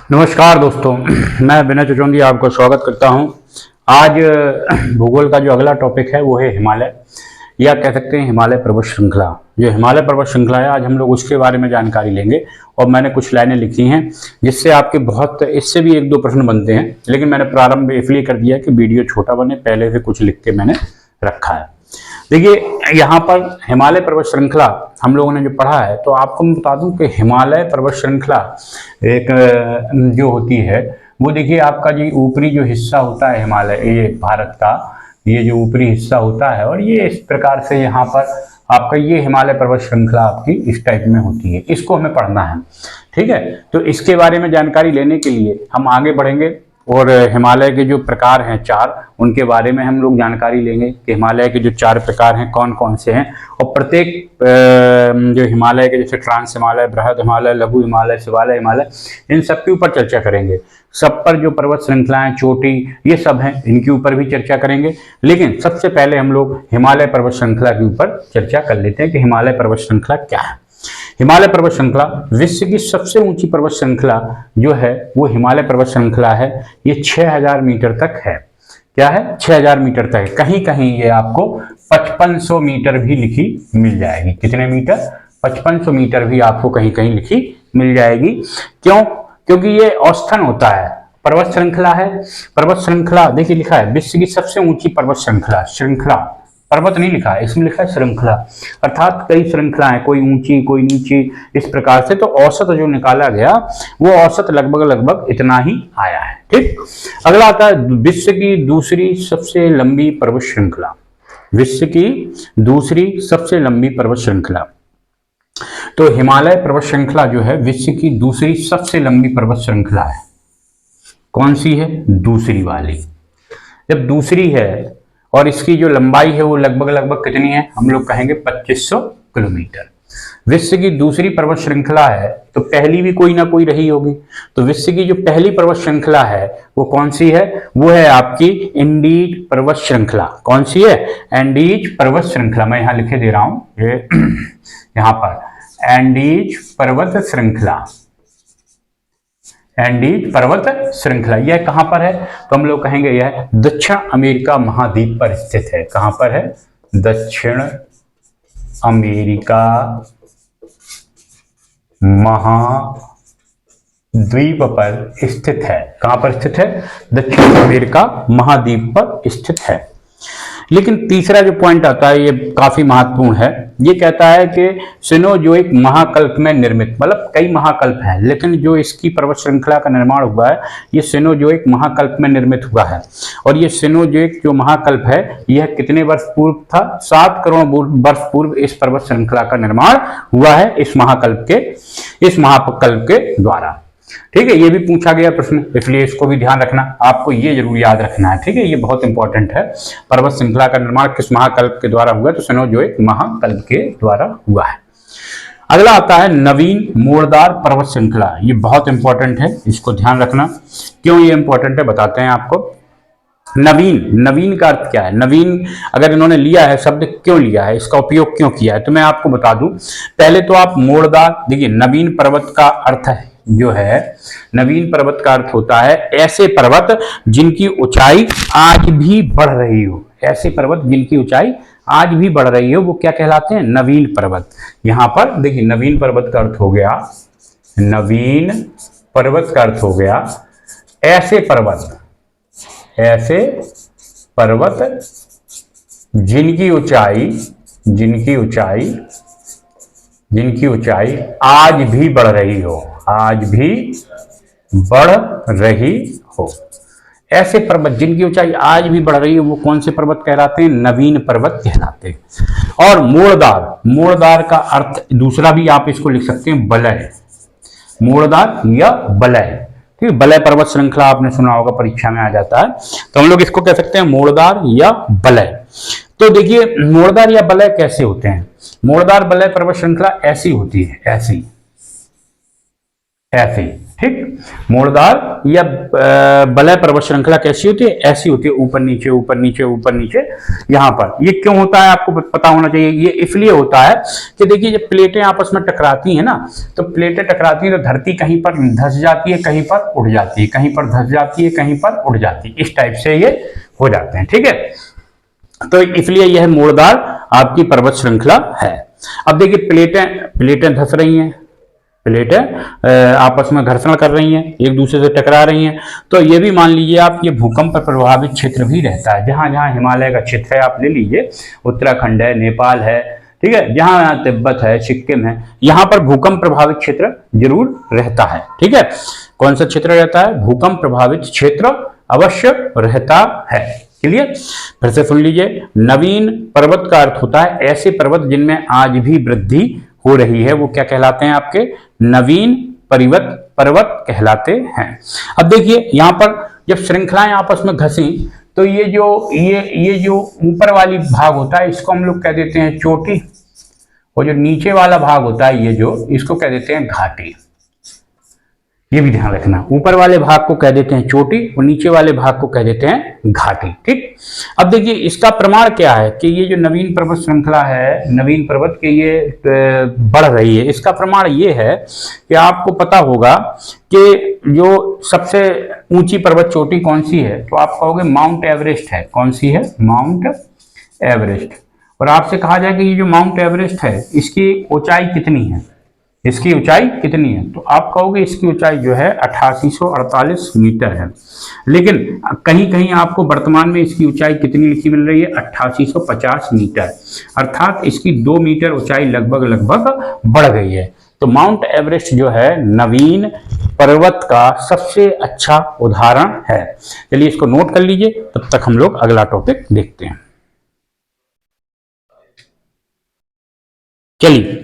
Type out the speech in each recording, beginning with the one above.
नमस्कार दोस्तों, मैं विनय चचौंदी आपका स्वागत करता हूं। आज भूगोल का जो अगला टॉपिक है वो है हिमालय, या कह सकते हैं हिमालय पर्वत श्रृंखला। जो हिमालय पर्वत श्रृंखला है, आज हम लोग उसके बारे में जानकारी लेंगे। और मैंने कुछ लाइनें लिखी हैं जिससे आपके इससे भी एक दो प्रश्न बनते हैं, लेकिन मैंने प्रारंभ इसलिए कर दिया कि वीडियो छोटा बने, पहले से कुछ लिख के मैंने रखा है। देखिए, यहाँ पर हिमालय पर्वत श्रृंखला हम लोगों ने जो पढ़ा है, तो आपको मैं बता दूं कि हिमालय पर्वत श्रृंखला एक जो होती है वो, देखिए आपका जो ऊपरी जो हिस्सा होता है हिमालय, ये भारत का ये जो ऊपरी हिस्सा होता है, और ये इस प्रकार से यहाँ पर आपका ये हिमालय पर्वत श्रृंखला आपकी इस टाइप में होती है। इसको हमें पढ़ना है, ठीक है। तो इसके बारे में जानकारी लेने के लिए हम आगे बढ़ेंगे और हिमालय के जो प्रकार हैं चार, उनके बारे में हम लोग जानकारी लेंगे कि हिमालय के जो चार प्रकार हैं कौन कौन से हैं। और प्रत्येक जो हिमालय के, जैसे ट्रांस हिमालय, बृहद हिमालय, लघु हिमालय, शिवालय हिमालय, इन सब के ऊपर चर्चा करेंगे। सब पर जो पर्वत श्रृंखलाएं, चोटी, ये सब हैं, इनके ऊपर भी चर्चा करेंगे। लेकिन सबसे पहले हम लोग हिमालय पर्वत श्रृंखला के ऊपर चर्चा कर लेते हैं कि हिमालय पर्वत श्रृंखला क्या है। हिमालय पर्वत श्रृंखला विश्व की सबसे ऊंची पर्वत श्रृंखला जो है वो हिमालय पर्वत श्रृंखला है। ये 6000 मीटर तक है। क्या है? 6000 मीटर तक है। कहीं कहीं ये आपको 5500 मीटर भी लिखी मिल जाएगी। कितने मीटर? 5500 मीटर भी आपको कहीं कहीं लिखी मिल जाएगी। क्यों? क्योंकि ये औसतन होता है, पर्वत श्रृंखला है। पर्वत श्रृंखला देखिए लिखा है विश्व की सबसे ऊंची पर्वत श्रृंखला। श्रृंखला, पर्वत नहीं लिखा है, इसमें लिखा है श्रृंखला, अर्थात कई श्रृंखलाएं, कोई ऊंची कोई नीची, इस प्रकार से। तो औसत जो निकाला गया वो औसत लगभग इतना ही आया है, ठीक। अगला आता है विश्व की दूसरी सबसे लंबी पर्वत श्रृंखला। विश्व की दूसरी सबसे लंबी पर्वत श्रृंखला, तो हिमालय पर्वत श्रृंखला जो है विश्व की दूसरी सबसे लंबी पर्वत श्रृंखला है। कौन सी है? दूसरी वाली। जब दूसरी है और इसकी जो लंबाई है वो लगभग कितनी है? हम लोग कहेंगे 2500 किलोमीटर। विश्व की दूसरी पर्वत श्रृंखला है, तो पहली भी कोई ना कोई रही होगी। तो विश्व की जो पहली पर्वत श्रृंखला है वो कौन सी है? वो है आपकी एंडीज पर्वत श्रृंखला। कौन सी है? एंडीज पर्वत श्रृंखला। मैं यहां लिखे दे रहा हूं, यहां पर एंडीज पर्वत श्रृंखला। एंडीज पर्वत श्रृंखला यह कहां पर है? तो हम लोग कहेंगे यह दक्षिण अमेरिका महाद्वीप पर स्थित है। कहां पर है? दक्षिण अमेरिका महाद्वीप पर स्थित है। कहां पर स्थित है? दक्षिण अमेरिका महाद्वीप पर स्थित है। लेकिन तीसरा जो पॉइंट आता है ये काफी महत्वपूर्ण है। ये कहता है कि सिनोजोइक महाकल्प में निर्मित, मतलब कई महाकल्प हैं, लेकिन जो इसकी पर्वत श्रृंखला का निर्माण हुआ है ये सिनोजोइक महाकल्प में निर्मित हुआ है। और ये सिनोजोइक जो महाकल्प है यह कितने वर्ष पूर्व था? 7 करोड़ वर्ष पूर्व इस पर्वत श्रृंखला का निर्माण हुआ है, इस महाकल्प के द्वारा, ठीक है। ये भी पूछा गया प्रश्न, इसलिए इसको भी ध्यान रखना, आपको ये जरूर याद रखना है, ठीक है। ये बहुत इंपॉर्टेंट है। पर्वत श्रृंखला का निर्माण किस महाकल्प के द्वारा हुआ? तो सिनोजोइक महाकल्प के द्वारा हुआ है। अगला आता है नवीन मोड़दार पर्वत श्रृंखला। ये बहुत इंपॉर्टेंट है, इसको ध्यान रखना। क्यों ये इंपॉर्टेंट है बताते हैं आपको। नवीन का अर्थ क्या है? नवीन अगर इन्होंने लिया है शब्द, क्यों लिया है, इसका उपयोग क्यों किया है, तो मैं आपको बता दूं। पहले तो आप मोड़दार, देखिए नवीन पर्वत का अर्थ है जो है, नवीन पर्वत का अर्थ होता है ऐसे पर्वत जिनकी ऊंचाई आज भी बढ़ रही हो। ऐसे पर्वत जिनकी ऊंचाई आज भी बढ़ रही हो वो क्या कहलाते हैं? नवीन पर्वत। यहां पर देखिए नवीन पर्वत का अर्थ हो गया, नवीन पर्वत का अर्थ हो गया ऐसे पर्वत जिनकी ऊंचाई आज भी बढ़ रही हो, आज भी बढ़ रही हो। ऐसे पर्वत जिनकी ऊंचाई आज भी बढ़ रही हो वो कौन से पर्वत कहलाते हैं? नवीन पर्वत कहलाते हैं। और मोड़दार का अर्थ दूसरा भी आप इसको लिख सकते हैं, बलय। मोड़दार या बलय, ठीक है। बलय पर्वत श्रृंखला आपने सुना होगा, परीक्षा में आ जाता है, तो हम लोग इसको कह सकते हैं मोड़दार या बलय। तो देखिए मोड़दार या बलय कैसे होते हैं? मोड़दार बलय पर्वत श्रृंखला ऐसी होती है, ऐसी, ठीक ठीक, मोड़दार या बलय पर्वत श्रृंखला कैसी होती है, ऐसी होती है, ऊपर नीचे ऊपर नीचे ऊपर नीचे। यहाँ पर ये क्यों होता है आपको पता होना चाहिए। ये इसलिए होता है कि देखिए जब प्लेटें आपस में टकराती हैं ना, तो प्लेटें टकराती हैं तो धरती कहीं पर धंस जाती है, कहीं पर उड़ जाती है, कहीं पर धंस जाती है, कहीं पर उड़ जाती है, इस टाइप से ये हो जाते हैं। ठीक है, तो इसलिए यह मोड़दार आपकी पर्वत श्रृंखला है। अब देखिए प्लेटें धंस रही हैं, प्लेटें आपस में घर्षण कर रही हैं, एक दूसरे से टकरा रही हैं, तो ये भी मान लीजिए आप ये भूकंप प्रभावित क्षेत्र भी रहता है। जहां जहां हिमालय का क्षेत्र है आप ले लीजिए, उत्तराखंड है, नेपाल है, ठीक है, जहां जहां तिब्बत है, सिक्किम है, यहाँ पर भूकंप प्रभावित क्षेत्र जरूर रहता है। ठीक है, कौन सा क्षेत्र रहता है, भूकंप प्रभावित क्षेत्र अवश्य रहता है। क्लियर, फिर से सुन लीजिए, नवीन पर्वत का अर्थ होता है ऐसे पर्वत जिनमें आज भी वृद्धि हो रही है, वो क्या कहलाते हैं, आपके नवीन पर्वत कहलाते हैं। अब देखिए यहां पर जब श्रृंखलाएं आपस में घसी तो ये जो ऊपर वाली भाग होता है इसको हम लोग कह देते हैं चोटी, और जो नीचे वाला भाग होता है ये जो, इसको कह देते हैं घाटी। ये भी ध्यान रखना, ऊपर वाले भाग को कह देते हैं चोटी और नीचे वाले भाग को कह देते हैं घाटी। ठीक, अब देखिए इसका प्रमाण क्या है कि ये जो नवीन पर्वत श्रृंखला है, नवीन पर्वत के ये बढ़ रही है, इसका प्रमाण ये है कि आपको पता होगा कि जो सबसे ऊंची पर्वत चोटी कौन सी है, तो आप कहोगे माउंट एवरेस्ट है। कौन सी है, माउंट एवरेस्ट। और आपसे कहा जाए कि ये जो माउंट एवरेस्ट है इसकी ऊंचाई कितनी है, इसकी ऊंचाई कितनी है, तो आप कहोगे इसकी ऊंचाई जो है 8848 मीटर है। लेकिन कहीं कहीं आपको वर्तमान में इसकी ऊंचाई कितनी लिखी मिल रही है, 8850 मीटर, अर्थात इसकी 2 मीटर ऊंचाई लगभग बढ़ गई है। तो माउंट एवरेस्ट जो है नवीन पर्वत का सबसे अच्छा उदाहरण है। चलिए इसको नोट कर लीजिए, तब तक हम लोग अगला टॉपिक देखते हैं। चलिए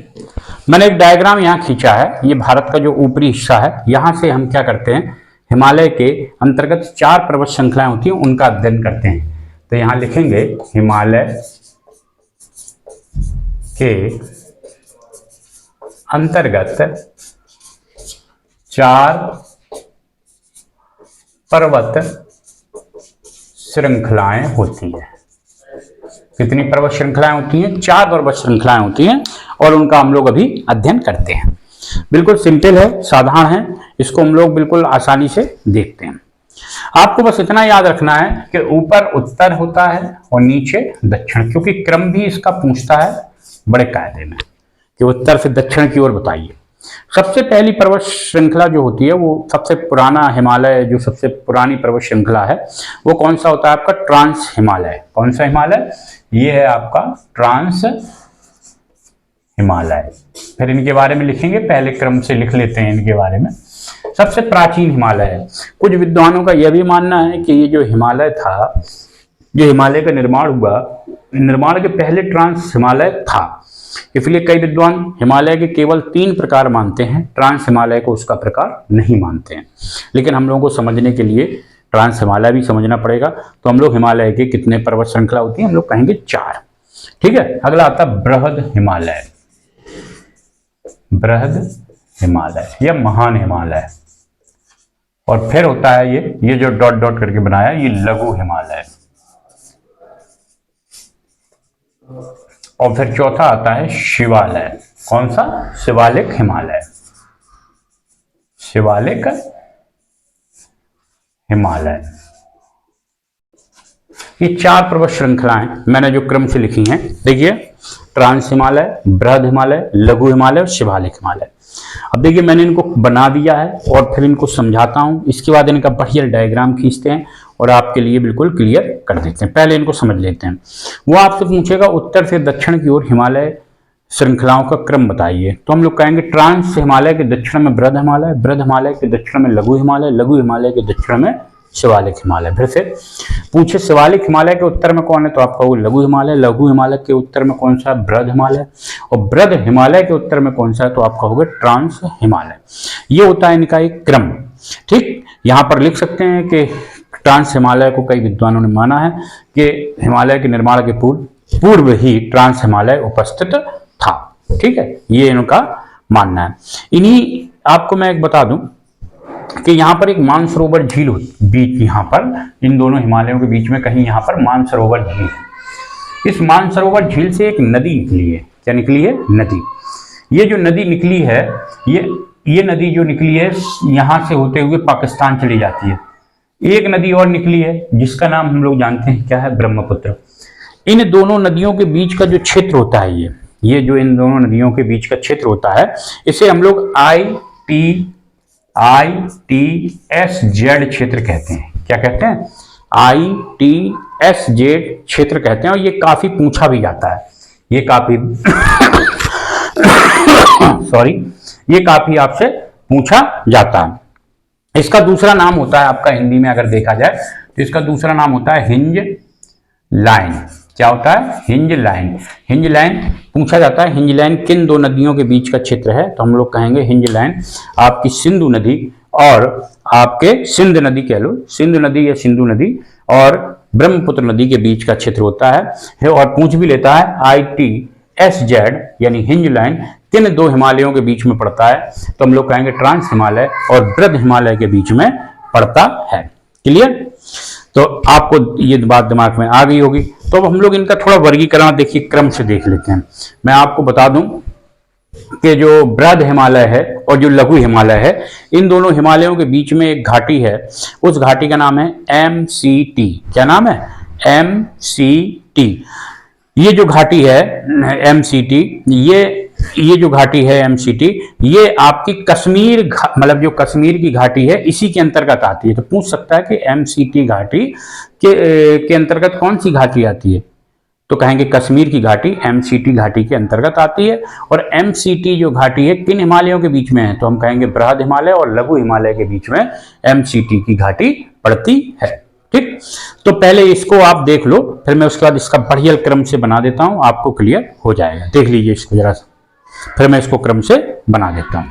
मैंने एक डायग्राम यहाँ खींचा है, ये भारत का जो ऊपरी हिस्सा है, यहाँ से हम क्या करते हैं, हिमालय के अंतर्गत 4 पर्वत श्रृंखलाएं होती हैं उनका अध्ययन करते हैं। तो यहाँ लिखेंगे हिमालय के अंतर्गत 4 पर्वत श्रृंखलाएं होती है। कितनी पर्वत श्रृंखलाएं होती हैं, 4 पर्वत श्रृंखलाएं होती हैं और उनका हम लोग अभी अध्ययन करते हैं। बिल्कुल सिंपल है, साधारण है, इसको हम लोग बिल्कुल आसानी से देखते हैं। आपको बस इतना याद रखना है कि ऊपर उत्तर होता है और नीचे दक्षिण, क्योंकि क्रम भी इसका पूछता है बड़े कायदे में कि उत्तर से दक्षिण की ओर बताइए। सबसे पहली पर्वत श्रृंखला जो होती है वो सबसे पुराना हिमालय, जो सबसे पुरानी पर्वत श्रृंखला है वो कौन सा होता है, आपका ट्रांस हिमालय। कौन सा हिमालय, ये है आपका ट्रांस हिमालय। फिर इनके बारे में लिखेंगे, पहले क्रम से लिख लेते हैं इनके बारे में। सबसे प्राचीन हिमालय है। कुछ विद्वानों का यह भी मानना है कि ये जो हिमालय था, जो हिमालय का निर्माण हुआ, निर्माण के पहले ट्रांस हिमालय था। इसलिए कई विद्वान हिमालय के केवल 3 प्रकार मानते हैं, ट्रांस हिमालय को उसका प्रकार नहीं मानते हैं। लेकिन हम लोगों को समझने के लिए ट्रांस हिमालय भी समझना पड़ेगा। तो हम लोग हिमालय के कितने पर्वत श्रृंखला होती है, हम लोग कहेंगे 4। ठीक है, अगला आता है बृहद हिमालय, बृहद हिमालय या महान हिमालय। और फिर होता है ये जो डॉट डॉट करके बनाया, ये लघु हिमालय। और फिर चौथा आता है शिवालय। कौन सा, शिवालिक हिमालय, शिवालिक हिमालय। ये 4 पर्वत श्रृंखलाएं मैंने जो क्रम से लिखी हैं, देखिए ट्रांस हिमालय, बृहद हिमालय, लघु हिमालय और शिवालिक हिमालय। अब देखिए मैंने इनको बना दिया है और फिर इनको समझाता हूं, इसके बाद इनका बढ़िया डायग्राम खींचते हैं और आपके लिए बिल्कुल क्लियर कर देते हैं। पहले इनको समझ लेते हैं। वो आपसे पूछेगा उत्तर से दक्षिण की ओर हिमालय श्रृंखलाओं का क्रम बताइए, तो हम लोग कहेंगे ट्रांस हिमालय के दक्षिण में बृहद हिमालय, बृहद हिमालय के दक्षिण में लघु हिमालय, लघु हिमालय के दक्षिण में शिवालिक हिमालय। फिर से पूछे शिवालिक हिमालय के उत्तर में कौन है, तो आप कहोगे लघु हिमालय, लघु हिमालय के उत्तर में कौन सा है, बृहद हिमालय, और बृहद हिमालय के उत्तर में कौन सा है, तो आप कहोगे ट्रांस हिमालय। ये होता है इनका एक क्रम। ठीक, यहां पर लिख सकते हैं कि ट्रांस हिमालय को कई विद्वानों ने माना है कि हिमालय के निर्माण के पूर्व ही ट्रांस हिमालय उपस्थित था। ठीक है, ये इनका मानना है। इन्हीं आपको मैं एक बता दूं कि यहाँ पर एक मानसरोवर झील बीच, यहाँ पर इन दोनों हिमालयों के बीच में कहीं यहाँ पर मानसरोवर झील है। इस मानसरोवर झील से एक नदी निकली है। क्या निकली है? नदी। ये जो नदी निकली है, ये नदी जो निकली है यहाँ से होते हुए पाकिस्तान चली जाती है। एक नदी और निकली है जिसका नाम हम लोग जानते हैं क्या है? ब्रह्मपुत्र। इन दोनों नदियों के बीच का जो क्षेत्र होता है, ये जो इन दोनों नदियों के बीच का क्षेत्र होता है, इसे हम लोग ITSZ क्षेत्र कहते हैं। क्या कहते हैं? ITSZ क्षेत्र कहते हैं। और ये काफी पूछा भी जाता है, ये काफी ये काफी आपसे पूछा जाता है। इसका दूसरा नाम होता है आपका, हिंदी में अगर देखा जाए तो इसका दूसरा नाम होता है हिंज लाइन। क्या होता है? Hinge line. हिंज लाइन पूछा जाता है, हिंज लाइन किन दो नदियों के बीच का क्षेत्र है? तो हम लोग कहेंगे हिंज लाइन आपकी सिंधु नदी और आपके सिंध नदी कह लो, सिंधु नदी या सिंधु नदी और ब्रह्मपुत्र नदी के बीच का क्षेत्र होता है। और पूछ भी लेता है ITSZ यानी हिंज लाइन किन दो हिमालयों के बीच में पड़ता है? तो हम लोग कहेंगे ट्रांस हिमालय और बृहद हिमालय के बीच में पड़ता है। क्लियर? तो आपको ये बात दिमाग में आ गई होगी। तो अब हम लोग इनका थोड़ा वर्गीकरण देखिए क्रम से देख लेते हैं। मैं आपको बता दूं कि जो बृहद हिमालय है और जो लघु हिमालय है, इन दोनों हिमालयों के बीच में एक घाटी है। उस घाटी का नाम है MCT। क्या नाम है? MCT। ये जो घाटी है MCT, ये जो घाटी है MCT, ये आपकी कश्मीर मतलब जो कश्मीर की घाटी है इसी के अंतर्गत आती है। तो पूछ सकता है कि MCT घाटी के अंतर्गत कौन सी घाटी आती है? तो कहेंगे कश्मीर की घाटी MCT घाटी के अंतर्गत आती है। और MCT जो घाटी है किन हिमालयों के बीच में है? तो हम कहेंगे बृहद हिमालय और लघु हिमालय के बीच में MCT की घाटी पड़ती है। ठीक, तो पहले इसको आप देख लो, फिर मैं उसके बाद इसका बढ़िया क्रम से बना देता हूं, आपको क्लियर हो जाएगा। देख लीजिए इसको जरा सा, फिर मैं इसको क्रम से बना देता हूं।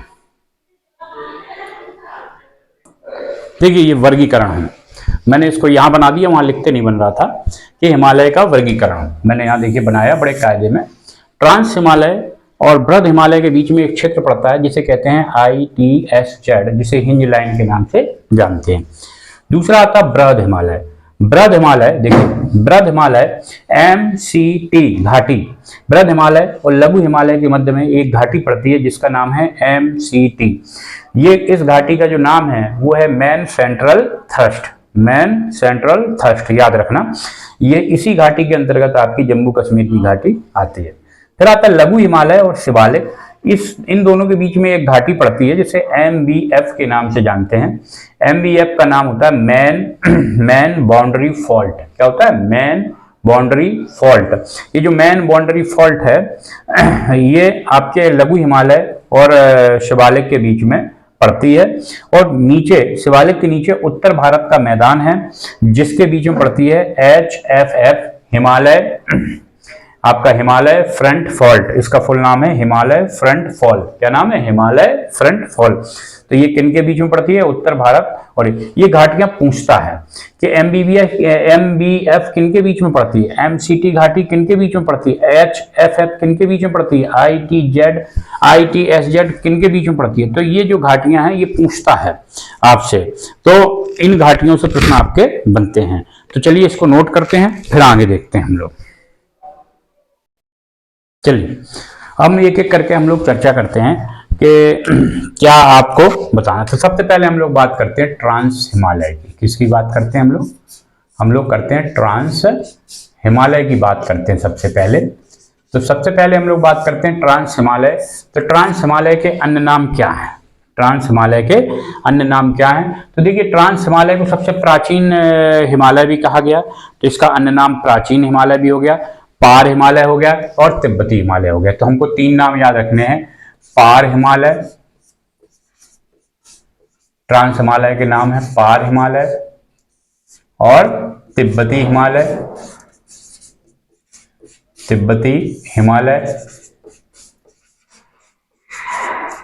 देखिए ये वर्गीकरण है, मैंने इसको यहां बना दिया, वहां लिखते नहीं बन रहा था कि हिमालय का वर्गीकरण मैंने यहां देखिए बनाया बड़े कायदे में। ट्रांस हिमालय और बृहद हिमालय के बीच में एक क्षेत्र पड़ता है जिसे कहते हैं ITSZ, जिसे हिंज लाइन के नाम से जानते हैं। दूसरा आता बृहद हिमालय। बृहद हिमालय देखिए, बृहद हिमालय MCT घाटी, बृहद हिमालय और लघु हिमालय के मध्य में एक घाटी पड़ती है जिसका नाम है MCT। ये इस घाटी का जो नाम है वो है man central thrust. Man central thrust याद रखना, ये इसी घाटी के अंतर्गत आपकी जम्मू कश्मीर की घाटी आती है। फिर आता है लघु हिमालय और शिवालिक। इन दोनों के बीच में एक घाटी पड़ती है जिसे MBF के नाम से जानते हैं। MBF का नाम होता है मैन बाउंड्री फॉल्ट। क्या होता है? Man boundary fault. ये जो मैन बाउंड्री फॉल्ट है ये आपके लघु हिमालय और शिवालिक के बीच में पड़ती है। और नीचे शिवालिक के नीचे उत्तर भारत का मैदान है जिसके बीच में पड़ती है HFF हिमालय, आपका हिमालय फ्रंट फॉल्ट। इसका फुल नाम है हिमालय फ्रंट फॉल। क्या नाम है? Himalaya front fall. तो ये किन के बीच में पड़ती है? उत्तर भारत। और ये घाटियां पूछता है कि MBF किन के बीच में पड़ती है, MCT घाटी किन के बीच में पड़ती है, HFF किन के बीच में पड़ती है, ITSZ किन के बीच में पड़ती है। तो ये जो घाटियां हैं ये पूछता है आपसे, तो इन घाटियों से प्रश्न आपके बनते हैं। तो चलिए इसको नोट करते हैं, फिर आगे देखते हैं हम लोग। चलिए हम एक एक करके हम लोग चर्चा करते हैं कि क्या आपको बताना। तो सबसे पहले हम लोग बात करते हैं ट्रांस हिमालय की। किसकी बात करते हैं हम लोग करते हैं ट्रांस हिमालय की बात करते हैं सबसे पहले। तो सबसे पहले हम लोग बात करते हैं ट्रांस हिमालय। तो ट्रांस हिमालय के अन्य नाम क्या हैं? ट्रांस हिमालय के अन्य नाम क्या हैं? तो देखिए ट्रांस हिमालय को सबसे प्राचीन हिमालय भी कहा गया, तो इसका अन्य नाम प्राचीन हिमालय भी हो गया, पार हिमालय हो गया और तिब्बती हिमालय हो गया। तो हमको तीन नाम याद रखने हैं, पार हिमालय, ट्रांस हिमालय के नाम है पार हिमालय और तिब्बती हिमालय। तिब्बती हिमालय,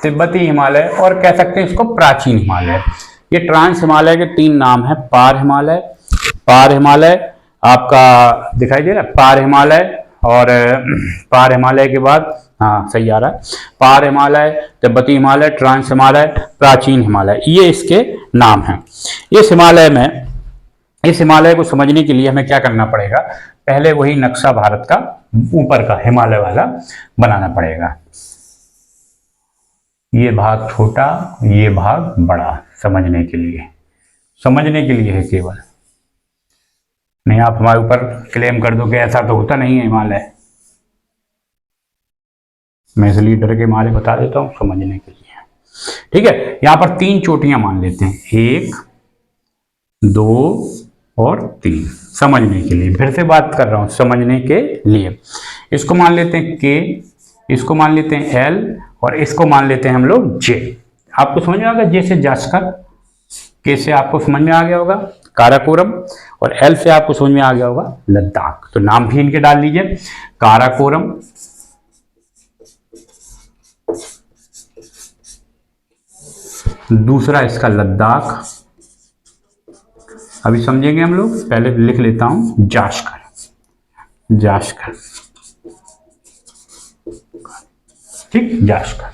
तिब्बती हिमालय और कह सकते हैं इसको प्राचीन हिमालय। ये ट्रांस हिमालय के तीन नाम है, पार हिमालय, पार हिमालय आपका दिखाई दे रहा है, पार हिमालय और पार हिमालय के बाद, हाँ सही आ रहा है, पार हिमालय, तिब्बती हिमालय, ट्रांस हिमालय, प्राचीन हिमालय, ये इसके नाम हैं। इस हिमालय को समझने के लिए हमें क्या करना पड़ेगा, पहले वही नक्शा भारत का ऊपर का हिमालय वाला बनाना पड़ेगा। ये भाग छोटा, ये भाग बड़ा, समझने के लिए है केवल, नहीं आप हमारे ऊपर क्लेम कर दो कि ऐसा तो होता नहीं है हिमालय। मैं इसलिए डर के हिमालय बता देता हूं समझने के लिए, ठीक है। यहां पर 3 चोटियां मान लेते हैं, 1, 2 और 3, समझने के लिए, फिर से बात कर रहा हूं समझने के लिए। इसको मान लेते हैं K, इसको मान लेते हैं L और इसको मान लेते हैं हम लोग J। आपको समझ में आ गया, J से जास्कर, K से आपको समझ में आ गया होगा काराकोरम और L से आपको समझ में आ गया होगा लद्दाख। तो नाम भी इनके डाल लीजिए, काराकोरम, दूसरा इसका लद्दाख, अभी समझेंगे हम लोग, पहले लिख लेता हूं जास्कर, ठीक, जास्कर,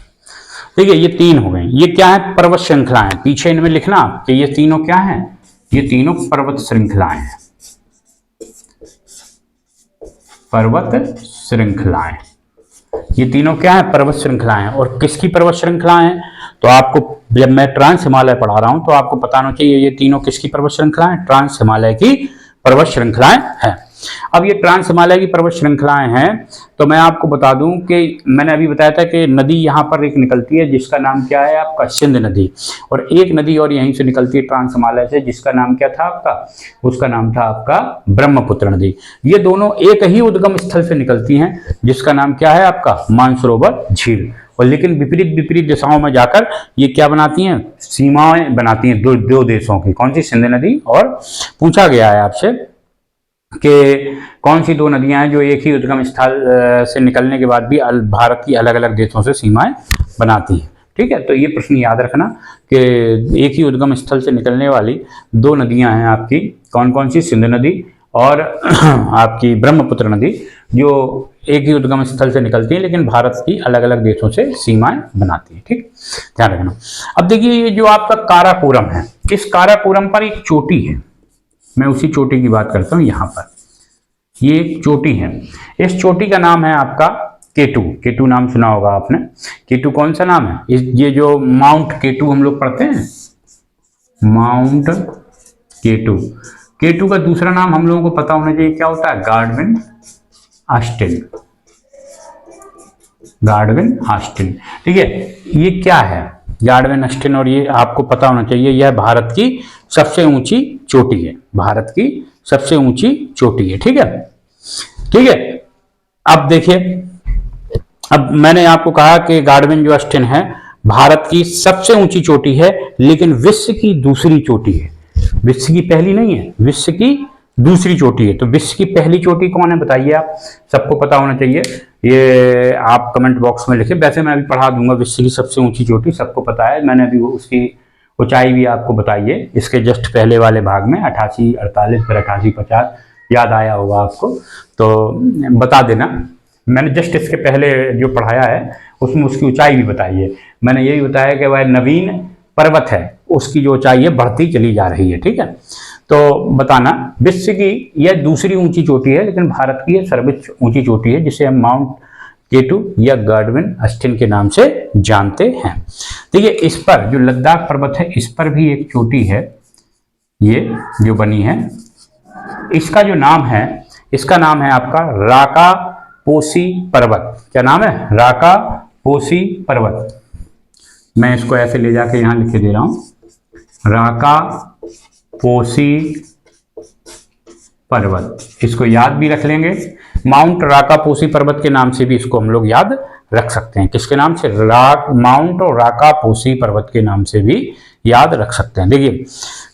ठीक है। ये 3 हो गए। ये क्या है, पर्वत श्रृंखलाएं, पीछे इनमें लिखना कि ये तीनों क्या हैं, ये तीनों पर्वत श्रृंखलाएं हैं, पर्वत श्रृंखलाएं, ये तीनों क्या है, पर्वत श्रृंखलाएं। और किसकी पर्वत श्रृंखलाएं हैं, तो आपको जब मैं ट्रांस हिमालय पढ़ा रहा हूं तो आपको पता होना चाहिए ये तीनों किसकी पर्वत श्रृंखलाएं, ट्रांस हिमालय की पर्वत श्रृंखलाएं हैं। अब ये ट्रांस हिमालय की पर्वत श्रृंखलाएं हैं, तो मैं आपको बता दूं कि मैंने अभी बताया था कि नदी यहां पर एक निकलती है जिसका नाम क्या है आपका, सिंध नदी, और एक नदी और यहीं से निकलती है ट्रांस हिमालय से, जिसका नाम क्या था आपका, उसका नाम था आपका ब्रह्मपुत्र नदी। ये दोनों एक ही उद्गम स्थल से निकलती हैं जिसका नाम क्या है आपका, मानसरोवर झील, और लेकिन विपरीत दिशाओं में जाकर ये क्या बनाती हैं, सीमाएं बनाती हैं दो देशों की। कौन सी, सिंध नदी, और पूछा गया है आपसे कि कौन सी 2 नदियां हैं जो एक ही उद्गम स्थल से निकलने के बाद भी भारत की अलग अलग देशों से सीमाएं बनाती हैं, ठीक है। तो ये प्रश्न याद रखना कि एक ही उद्गम स्थल से निकलने वाली 2 नदियां हैं आपकी, कौन कौन सी, सिंध नदी और आपकी ब्रह्मपुत्र नदी, जो एक ही उद्गम स्थल से निकलती है लेकिन भारत की अलग अलग देशों से सीमाएं बनाती है, ठीक, ध्यान रखना। अब देखिए ये जो आपका काराकोरम है, इस काराकोरम पर एक चोटी है, मैं उसी चोटी की बात करता हूं। यहां पर ये एक चोटी है, इस चोटी का नाम है आपका केटू नाम सुना होगा आपने। केटू कौन सा नाम है, ये जो माउंट केटू हम लोग पढ़ते हैं, माउंट केटू का दूसरा नाम हम लोगों को पता होना चाहिए, क्या होता है, गार्डविन ऑस्टिन, ठीक है। ये क्या है गार्डविन ऑस्टिन, और ये आपको पता होना चाहिए, यह भारत की सबसे ऊंची चोटी है, भारत की सबसे ऊंची चोटी है, ठीक है। अब देखिए, अब मैंने आपको कहा कि गार्डविन जो ऑस्टिन है भारत की सबसे ऊंची चोटी है, लेकिन विश्व की दूसरी चोटी है, विश्व की पहली नहीं है, विश्व की दूसरी चोटी है। तो विश्व की पहली चोटी कौन है बताइए, आप सबको पता होना चाहिए, ये आप कमेंट बॉक्स में लिखें। वैसे मैं अभी पढ़ा दूंगा विश्व की सबसे ऊंची चोटी, सबको पता है, मैंने अभी उसकी ऊंचाई भी आपको बताई है इसके जस्ट पहले वाले भाग में, 8848 फिर 8850, याद आया होगा आपको तो बता देना। मैंने जस्ट इसके पहले जो पढ़ाया है उसमें उसकी ऊंचाई भी बताई है। मैंने यही बताया कि वह नवीन पर्वत है, उसकी जो ऊंचाई है बढ़ती चली जा रही है, ठीक है। तो बताना, विश्व की यह दूसरी ऊंची चोटी है, लेकिन भारत की यह सर्वोच्च ऊंची चोटी है, जिसे हम माउंट केटू या गार्डविन ऑस्टिन के नाम से जानते हैं। देखिए इस पर जो लद्दाख पर्वत है, इस पर भी एक चोटी है, ये जो बनी है, इसका जो नाम है, इसका नाम है आपका राका पोसी पर्वत। क्या नाम है, राका पोसी पर्वत। मैं इसको ऐसे ले जाके यहां लिख दे रहा हूं, राका पोसी पर्वत, इसको याद भी रख लेंगे। माउंट राका पोसी पर्वत के नाम से भी इसको हम लोग याद रख सकते हैं। किसके नाम से, माउंट राका पोसी पर्वत के नाम से भी याद रख सकते हैं। देखिए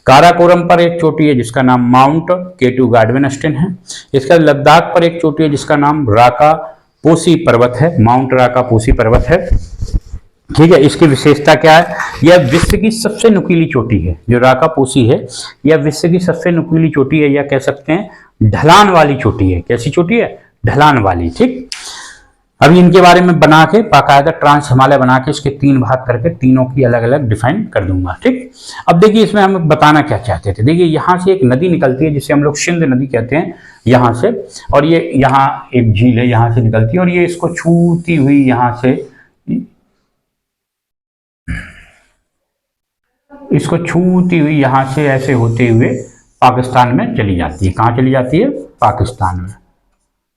काराकोरम पर एक चोटी है जिसका नाम माउंट केटू गार्डविन ऑस्टिन है। इसका लद्दाख पर एक चोटी है जिसका नाम राका पोसी पर्वत है, माउंट राका पोसी पर्वत है, ठीक है। इसकी विशेषता क्या है, यह विश्व की सबसे नुकीली चोटी है, जो राका पोसी है यह विश्व की सबसे नुकीली चोटी है, या कह सकते हैं ढलान वाली चोटी है। कैसी चोटी है, ढलान वाली। ठीक, अभी इनके बारे में बना के बाकायदा ट्रांस हिमालय बना के इसके 3 भाग करके तीनों की अलग अलग डिफाइन कर दूंगा। ठीक, अब देखिए इसमें हम बताना क्या चाहते थे। देखिए यहाँ से एक नदी निकलती है जिसे हम लोग सिंध नदी कहते हैं यहाँ से, और ये यहाँ एक झील है यहाँ से निकलती है, और ये इसको छूती हुई यहाँ से, इसको छूती हुई यहाँ से ऐसे होते हुए पाकिस्तान में चली जाती है। कहाँ चली जाती है? पाकिस्तान में।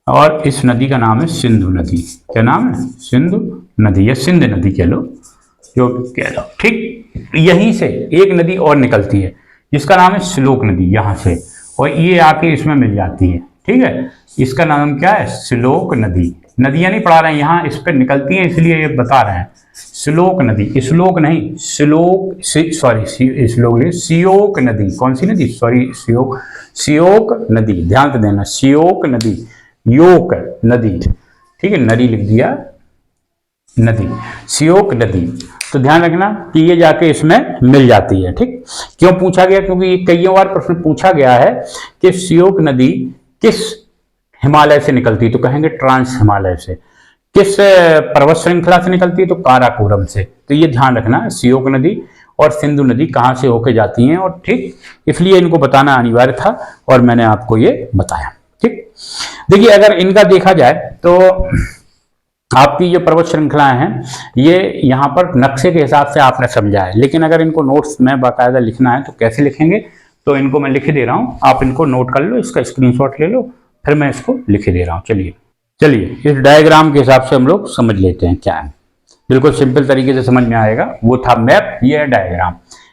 और इस नदी का नाम है सिंधु नदी। क्या नाम है? सिंधु नदी या सिंध नदी कह लो, जो कह लो। ठीक, यहीं से एक नदी और निकलती है जिसका नाम है श्लोक नदी यहाँ से, और ये आके इसमें मिल जाती है। ठीक है, इसका नाम क्या है? श्लोक नदी। नदियां नहीं पढ़ा रहे हैं यहाँ, इस पर निकलती हैं इसलिए ये बता रहे हैं। श्लोक नदी, श्लोक नहीं, श्लोक, सॉरी श्लोक नहीं, सियोक नदी। कौन सी नदी? सॉरी सियोक, सियोक नदी, ध्यान से देना, सियोक नदी, योक नदी। ठीक है, नदी लिख दिया, नदी, सियोक नदी। तो ध्यान रखना कि ये जाके इसमें मिल जाती है। ठीक, क्यों पूछा गया? क्योंकि कई बार प्रश्न पूछा गया है कि सियोक नदी किस हिमालय से निकलती है, तो कहेंगे ट्रांस हिमालय से। किस पर्वत श्रृंखला से निकलती है? तो काराकोरम से। तो ये ध्यान रखना, सियोक नदी और सिंधु नदी कहाँ से होके जाती हैं, और ठीक इसलिए इनको बताना अनिवार्य था और मैंने आपको ये बताया। ठीक, देखिए अगर इनका देखा जाए तो आपकी जो पर्वत श्रृंखलाएं हैं ये यहाँ पर नक्शे के हिसाब से आपने समझा है, लेकिन अगर इनको नोट्स में बाकायदा लिखना है तो कैसे लिखेंगे? तो इनको मैं लिख दे रहा हूँ, आप इनको नोट कर लो, इसका स्क्रीनशॉट ले लो, फिर मैं इसको लिख दे रहा हूँ। चलिए इस डायग्राम के हिसाब से हम लोग समझ लेते हैं क्या है। बिल्कुल सिंपल तरीके से समझ में आएगा। वो था मैप, ये है डायग्राम।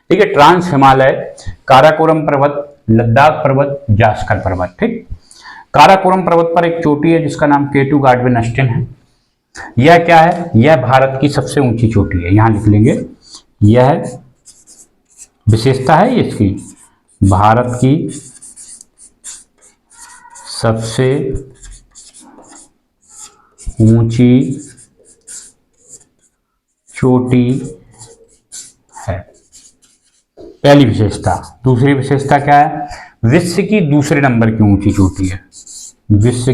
ठीक है, ट्रांस हिमालय, काराकोरम पर्वत, लद्दाख पर्वत, जास्कर पर्वत। ठीक, काराकोरम पर्वत पर एक चोटी है जिसका नाम K2 गार्डविन अस्टेन है। यह क्या है? यह भारत की सबसे ऊंची चोटी है। यहां लिख लेंगे, यह विशेषता है इसकी, भारत की सबसे ऊंची चोटी है, पहली विशेषता। दूसरी विशेषता क्या है? विश्व की दूसरे नंबर की ऊंची चोटी है। विश्व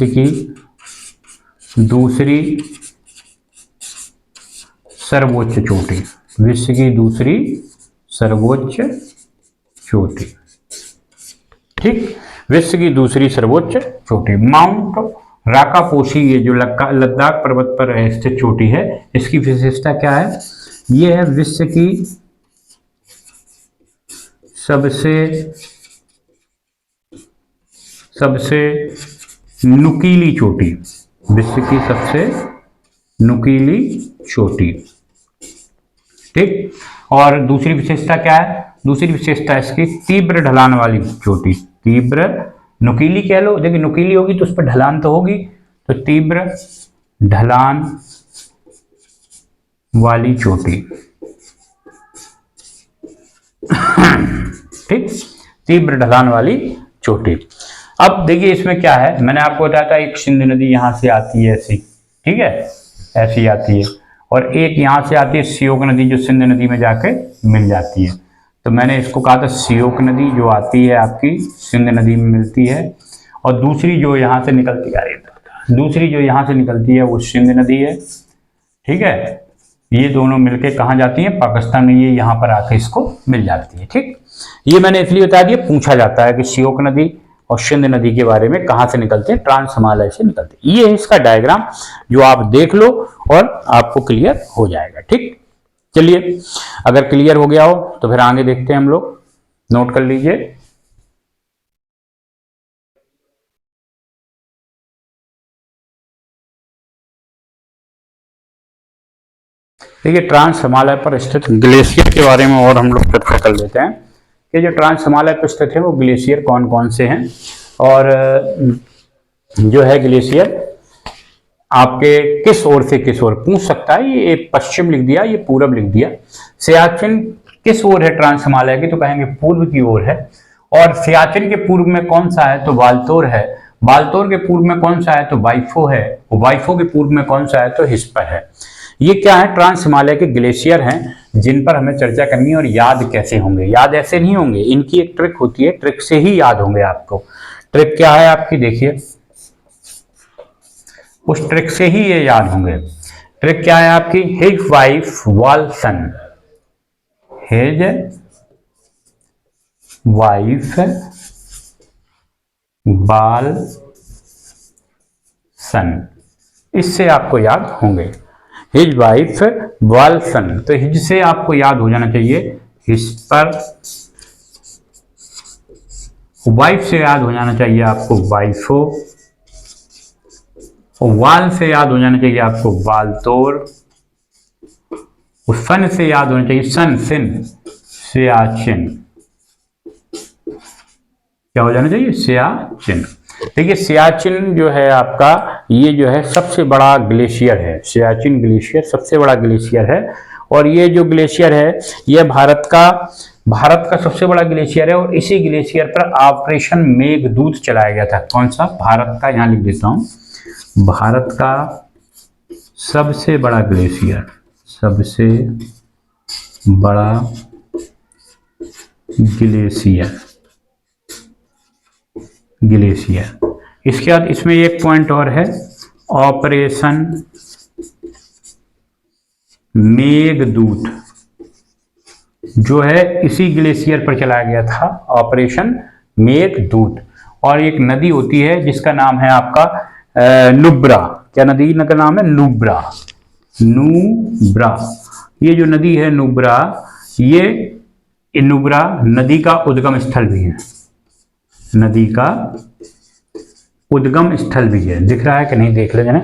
की दूसरी सर्वोच्च चोटी, विश्व की दूसरी सर्वोच्च चोटी। ठीक, विश्व की दूसरी सर्वोच्च चोटी माउंट राकापोशी, ये जो लद्दाख पर्वत पर स्थित चोटी है, इसकी विशेषता क्या है? ये है विश्व की सबसे नुकीली चोटी, विश्व की सबसे नुकीली चोटी। ठीक, और दूसरी विशेषता क्या है? दूसरी विशेषता इसकी तीव्र ढलान वाली चोटी। तीव्र, नुकीली कह लो, देखिए नुकीली होगी तो उस पर ढलान तो होगी, तो तीव्र ढलान वाली चोटी। ठीक, तीव्र ढलान वाली चोटी। अब देखिए इसमें क्या है, मैंने आपको बताया था एक सिंध नदी यहाँ से आती है ऐसी, ठीक है, ऐसी आती है, और एक यहाँ से आती है सियोक नदी जो सिंध नदी में जाके मिल जाती है। तो मैंने इसको कहा था सियोक नदी जो आती है आपकी सिंध नदी में मिलती है, और दूसरी जो यहाँ से निकलती है, दूसरी जो यहाँ से निकलती है वो सिंध नदी है। ठीक है, ये दोनों मिलके कहाँ जाती हैं? पाकिस्तान में। ये यहाँ पर आके इसको मिल जाती है। ठीक, ये मैंने इसलिए बता दिया, पूछा जाता है कि सियोक नदी और सिंध नदी के बारे में कहाँ से निकलते हैं? ट्रांस हिमालय से निकलते हैं। ये है इसका डायग्राम, जो आप देख लो और आपको क्लियर हो जाएगा। ठीक, चलिए अगर क्लियर हो गया हो तो फिर आगे देखते हैं हम लोग, नोट कर लीजिए। देखिए ट्रांस हिमालय पर स्थित ग्लेशियर के बारे में और हम लोग चर्चा कर लेते हैं कि जो ट्रांस हिमालय पर स्थित है वो ग्लेशियर कौन कौन से हैं, और जो है ग्लेशियर आपके किस ओर से किस ओर पूछ सकता है। ये पश्चिम लिख दिया, ये पूरब लिख दिया। सियाचिन किस ओर है ट्रांस हिमालय की? तो कहेंगे पूर्व की ओर है। और सियाचिन के पूर्व में कौन सा है? तो बाल्तोर है। बाल्तोर के पूर्व में कौन सा है? तो वाइफो है। वाइफो के पूर्व में कौन सा है? तो हिस्पर है। ये क्या है? ट्रांस हिमालय के ग्लेशियर हैं जिन पर हमें चर्चा करनी है। और याद कैसे होंगे? याद ऐसे नहीं होंगे, इनकी एक ट्रिक होती है, ट्रिक से ही याद होंगे आपको। ट्रिक क्या है आपकी, देखिए उस ट्रिक से ही ये याद होंगे। ट्रिक क्या है आपकी, his wife Valson, his wife Valson, इससे आपको याद होंगे। हिज वाइफ वालसन, तो हिज से आपको याद हो जाना चाहिए हिज पर, वाइफ से याद हो जाना चाहिए आपको वाइफो, वाल से याद हो जाना चाहिए आपको वालतोर, सन से याद होना चाहिए सन सिन सियाचिन, क्या हो जाना चाहिए, सियाचिन। देखिए सियाचिन जो है आपका, ये जो है सबसे बड़ा ग्लेशियर है, सियाचिन ग्लेशियर सबसे बड़ा ग्लेशियर है। और ये जो ग्लेशियर है ये भारत का सबसे बड़ा ग्लेशियर है। और इसी ग्लेशियर पर ऑपरेशन मेघदूत चलाया गया था। कौन सा, भारत का, यहां लिख देता हूं, भारत का सबसे बड़ा ग्लेशियर, सबसे बड़ा ग्लेशियर। इसके बाद इसमें एक पॉइंट और है, ऑपरेशन मेघदूत जो है इसी ग्लेशियर पर चलाया गया था, ऑपरेशन मेघदूत। और एक नदी होती है जिसका नाम है आपका नुब्रा, क्या नदी का नाम है, नुब्रा, नुब्रा। ये जो नदी है नुब्रा, ये नुब्रा नदी का उद्गम स्थल भी है, नदी का उद्गम स्थल भी है। दिख रहा है कि नहीं, देख लेना,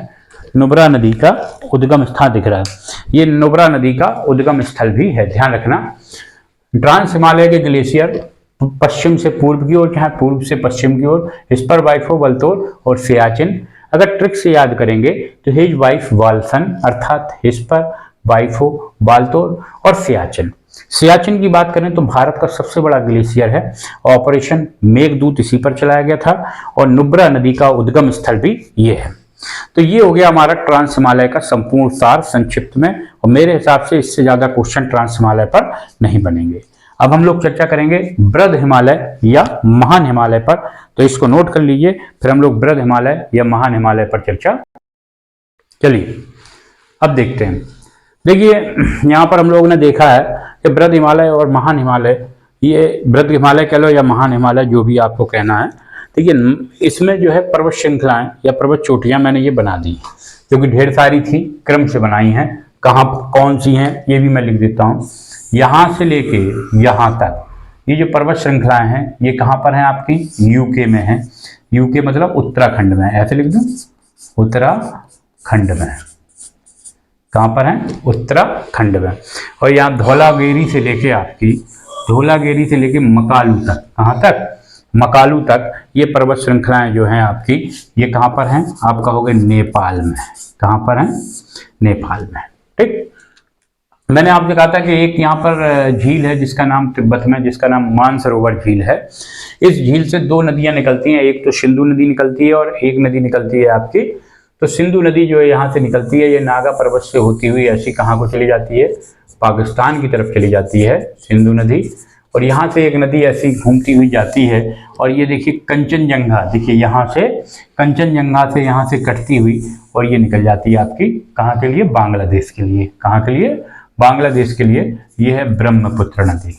नुब्रा नदी का उद्गम स्थान दिख रहा है, ये नुब्रा नदी का उद्गम स्थल भी है, ध्यान रखना। ट्रांस हिमालय के ग्लेशियर पश्चिम से पूर्व की ओर, चाहे पूर्व से पश्चिम की ओर, इस पर वाइफो, बलतोर और सियाचिन। अगर ट्रिक से याद करेंगे तो हिज वाइफ वालसन, अर्थात हिज पर, वाइफो, बालतोर और सियाचिन। सियाचिन की बात करें तो भारत का सबसे बड़ा ग्लेशियर है, ऑपरेशन मेघदूत इसी पर चलाया गया था। और नुब्रा नदी का उद्गम स्थल भी ये है। तो ये हो गया हमारा ट्रांस हिमालय का संपूर्ण सार संक्षिप्त में। और मेरे हिसाब से इससे ज्यादा क्वेश्चन ट्रांस हिमालय पर नहीं बनेंगे। अब हम लोग चर्चा करेंगे बृहद हिमालय या महान हिमालय पर, तो इसको नोट कर लीजिए, फिर हम लोग बृहद हिमालय या महान हिमालय पर चर्चा। चलिए अब देखते हैं। देखिए यहाँ पर हम लोगों ने देखा है कि बृहद हिमालय और महान हिमालय, ये बृहद हिमालय कह लो या महान हिमालय, जो भी आपको कहना है। देखिए इसमें जो है पर्वत श्रृंखलाएं या पर्वत चोटियां मैंने ये बना दी, क्योंकि ढेर सारी थी, क्रम से बनाई हैं। कहाँ कौन सी हैं ये भी मैं लिख देता हूँ। यहाँ से लेके यहाँ तक ये जो पर्वत श्रृंखलाएं हैं ये कहाँ पर हैं आपकी, यूके में है। यूके मतलब उत्तराखंड में, ऐसे लिख दूं, उत्तराखंड में। कहाँ पर हैं, उत्तराखंड में। और यहाँ धौलागिरी से लेके आपकी, धौलागिरी से लेके मकालू तक, कहाँ तक, मकालू तक ये पर्वत श्रृंखलाएं जो हैं आपकी, ये कहाँ पर हैं, आपका हो गया नेपाल में। कहाँ पर हैं, नेपाल में। ठीक, मैंने आपसे कहा था कि एक यहाँ पर झील है जिसका नाम तिब्बत में, जिसका नाम मानसरोवर झील है। इस झील से दो नदियां निकलती हैं, एक तो सिंधु नदी निकलती है और एक नदी निकलती है आपकी, तो सिंधु नदी जो है यहाँ से निकलती है, ये नागा पर्वत से होती हुई ऐसी कहाँ को चली जाती है, पाकिस्तान की तरफ चली जाती है सिंधु नदी। और यहाँ से एक नदी ऐसी घूमती हुई जाती है, और ये देखिए कंचनजंगा, देखिए यहाँ से कंचनजंगा से यहाँ से कटती हुई और ये निकल जाती है आपकी कहाँ के लिए, बांग्लादेश के लिए। कहाँ के लिए, बांग्लादेश के लिए। ये है ब्रह्मपुत्र नदी।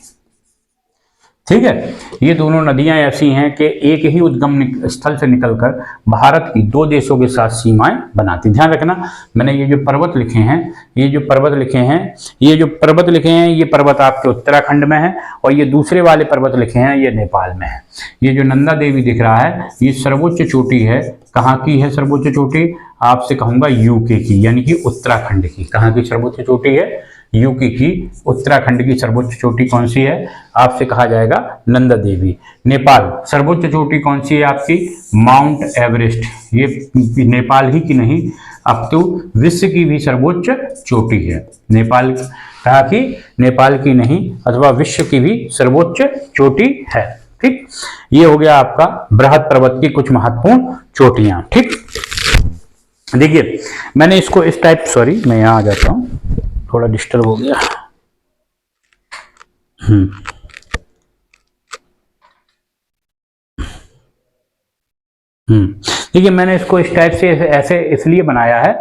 ठीक है, ये दोनों नदियां ऐसी हैं कि एक ही उद्गम स्थल से निकलकर भारत की दो देशों के साथ सीमाएं बनाती। ध्यान रखना, मैंने ये जो पर्वत लिखे हैं, ये जो पर्वत लिखे हैं, ये जो पर्वत लिखे हैं, ये पर्वत आपके उत्तराखंड में है, और ये दूसरे वाले पर्वत लिखे हैं ये नेपाल में है। ये जो नंदा देवी दिख रहा है ये सर्वोच्च चोटी है, कहाँ की है सर्वोच्च चोटी, आपसे कहूंगा यूके की, यानी कि उत्तराखंड की। कहाँ की सर्वोच्च चोटी है, यूके की, उत्तराखंड की सर्वोच्च चोटी कौन सी है, आपसे कहा जाएगा नंदा देवी। नेपाल सर्वोच्च चोटी कौन सी है आपकी, माउंट एवरेस्ट। ये नेपाल ही की नहीं, अब तो विश्व की भी सर्वोच्च चोटी है। नेपाल कहा कि नेपाल की नहीं अथवा विश्व की भी सर्वोच्च चोटी है। ठीक, ये हो गया आपका बृहद पर्वत की कुछ महत्वपूर्ण चोटियां। ठीक, देखिए मैंने इसको इस टाइप, सॉरी मैं यहां आ जाता हूं, थोड़ा डिस्टर्ब हो गया। देखिए मैंने इसको इस टाइप से ऐसे इसलिए बनाया है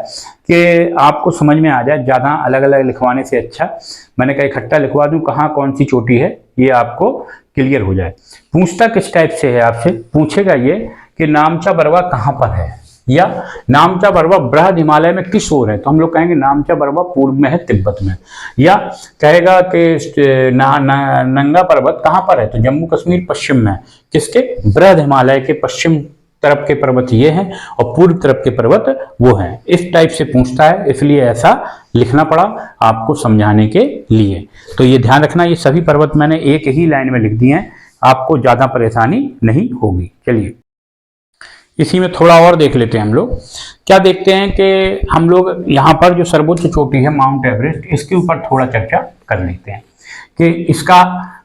कि आपको समझ में आ जाए, ज़्यादा अलग अलग लिखवाने से अच्छा मैंने कहा इकट्ठा लिखवा दूं, कहाँ कौन सी चोटी है ये आपको क्लियर हो जाए। पूछता किस टाइप से है आपसे, पूछेगा ये कि नामचा बरवा कहाँ पर है, या नामचा बरवा बृहद हिमालय में किस ओर है, तो हम लोग कहेंगे नामचा बरवा पूर्व में है तिब्बत में। या कहेगा कि नंगा पर्वत कहाँ पर है, तो जम्मू कश्मीर पश्चिम में है, किसके, बृहद हिमालय के पश्चिम तरफ के पर्वत ये हैं और पूर्व तरफ के पर्वत वो हैं। इस टाइप से पूछता है, इसलिए ऐसा लिखना पड़ा आपको समझाने के लिए। तो ये ध्यान रखना, ये सभी पर्वत मैंने एक ही लाइन में लिख दिए हैं, आपको ज्यादा परेशानी नहीं होगी। चलिए इसी में थोड़ा और देख लेते हैं हम लोग। क्या देखते हैं कि हम लोग यहाँ पर जो सर्वोच्च चोटी है माउंट एवरेस्ट, इसके ऊपर थोड़ा चर्चा कर लेते हैं कि इसका,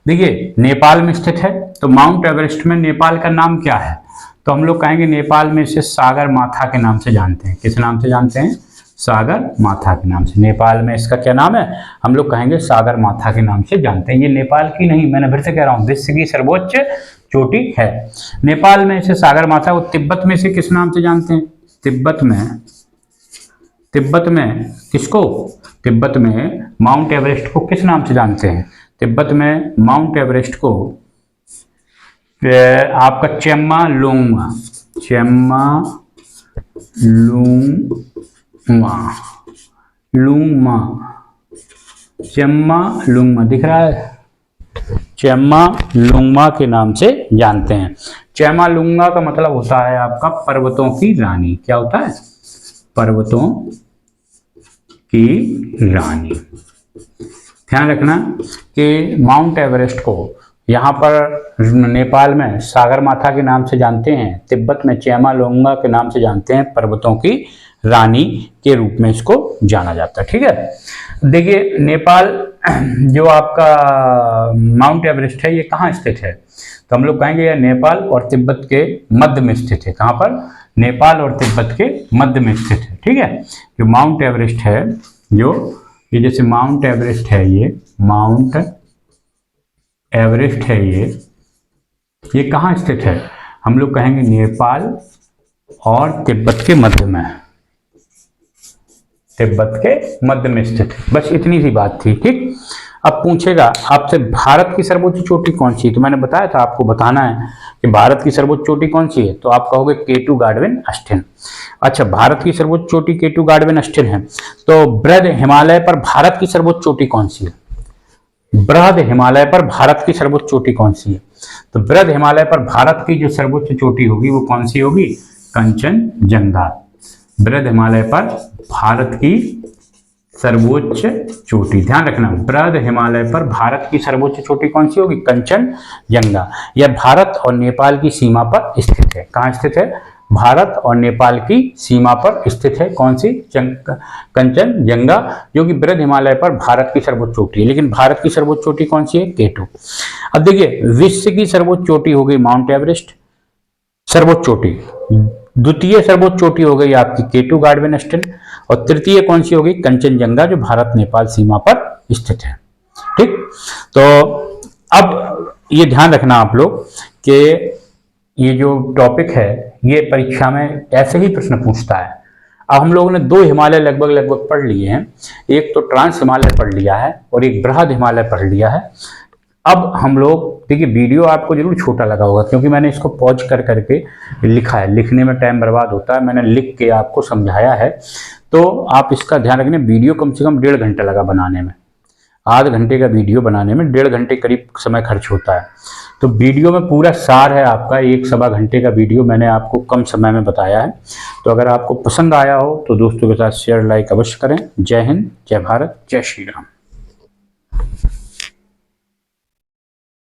देखिए नेपाल में स्थित है, तो माउंट एवरेस्ट में नेपाल का नाम क्या है, तो हम लोग कहेंगे नेपाल में इसे सागर माथा के नाम से जानते हैं। किस नाम से जानते हैं, सागर माथा के नाम से। नेपाल में इसका क्या नाम है, हम लोग कहेंगे सागर माथा के नाम से जानते हैं। ये नेपाल की नहीं, मैंने फिर से कह रहा हूँ, विश्व की सर्वोच्च चोटी है। नेपाल में इसे सागर माथा, और तिब्बत में इसे किस नाम से जानते हैं, तिब्बत में किसको, तिब्बत में माउंट एवरेस्ट को किस नाम से जानते हैं, तिब्बत में माउंट एवरेस्ट को आपका चेम्मालुंगमा, चेम्मालुंगमा दिख रहा है, चेम्मालुंगमा के नाम से जानते हैं। चेम्मालुंगमा का मतलब होता है आपका पर्वतों की रानी। क्या होता है, पर्वतों की रानी। ध्यान रखना कि माउंट एवरेस्ट को यहाँ पर नेपाल में सागर माथा के नाम से जानते हैं, तिब्बत में चेम्मालुंगमा के नाम से जानते हैं, पर्वतों की रानी के रूप में इसको जाना जाता है। ठीक है, देखिए नेपाल जो आपका माउंट एवरेस्ट है ये कहाँ स्थित है, तो हम लोग कहेंगे यह नेपाल और तिब्बत के मध्य में स्थित है। कहाँ पर, नेपाल और तिब्बत के मध्य में स्थित है। ठीक है, जो माउंट एवरेस्ट है, जो ये जैसे माउंट एवरेस्ट है, ये माउंट एवरेस्ट है, ये कहाँ स्थित है, हम लोग कहेंगे नेपाल और तिब्बत के मध्य में, तिब्बत के मध्य में स्थित है। बस इतनी सी बात थी। ठीक, अब पूछेगा आपसे भारत की सर्वोच्च चोटी कौन सी है, तो मैंने बताया था आपको बताना है कि भारत की सर्वोच्च चोटी कौन सी है, तो आप कहोगे केटू गार्डवेन अस्टेन। अच्छा, भारत की सर्वोच्च चोटी केटू गार्डवेन अस्टेन है, तो बृहद हिमालय पर भारत की सर्वोच्च चोटी कौन सी है, बृहद हिमालय पर भारत की सर्वोच्च चोटी कौन सी है, तो बृहद हिमालय पर भारत की जो सर्वोच्च चोटी होगी वो कौन सी होगी, कंचनजंगा। बृहद हिमालय पर भारत की सर्वोच्च चोटी, ध्यान रखना, बृहद हिमालय पर भारत की सर्वोच्च चोटी कौन सी होगी, कंचनजंगा। यह भारत और नेपाल की सीमा पर स्थित है। कहाँ स्थित है, भारत और नेपाल की सीमा पर स्थित है। कौन सी, कंचनजंगा, जो कि बृहद हिमालय पर भारत की सर्वोच्च चोटी है। लेकिन भारत की सर्वोच्च चोटी कौन सी है, केटू। अब देखिए विश्व की सर्वोच्च चोटी हो गई माउंट एवरेस्ट, सर्वोच्च चोटी। द्वितीय सर्वोच्च चोटी हो गई आपकी केटू गार्डवेन अस्टेन, और तृतीय कौन सी हो गई, कंचनजंगा, जो भारत नेपाल सीमा पर स्थित है। ठीक, तो अब ये ध्यान रखना आप लोग कि ये जो टॉपिक है ये परीक्षा में ऐसे ही प्रश्न पूछता है। अब हम लोगों ने दो हिमालय लगभग पढ़ लिए हैं, एक तो ट्रांस हिमालय पढ़ लिया है और एक बृहद हिमालय पढ़ लिया है। अब हम लोग, देखिए वीडियो आपको जरूर छोटा लगा होगा क्योंकि मैंने इसको पॉज कर करके लिखा है, लिखने में टाइम बर्बाद होता है, मैंने लिख के आपको समझाया है। तो आप इसका ध्यान रखना, वीडियो कम से कम 1.5 घंटा लगा बनाने में, आध घंटे का वीडियो बनाने में 1.5 घंटे करीब समय खर्च होता है। तो वीडियो में पूरा सार है आपका, 1-1.25 घंटे का वीडियो मैंने आपको कम समय में बताया है। तो अगर आपको पसंद आया हो तो दोस्तों के साथ शेयर लाइक अवश्य करें। जय हिंद, जय भारत, जय श्री राम।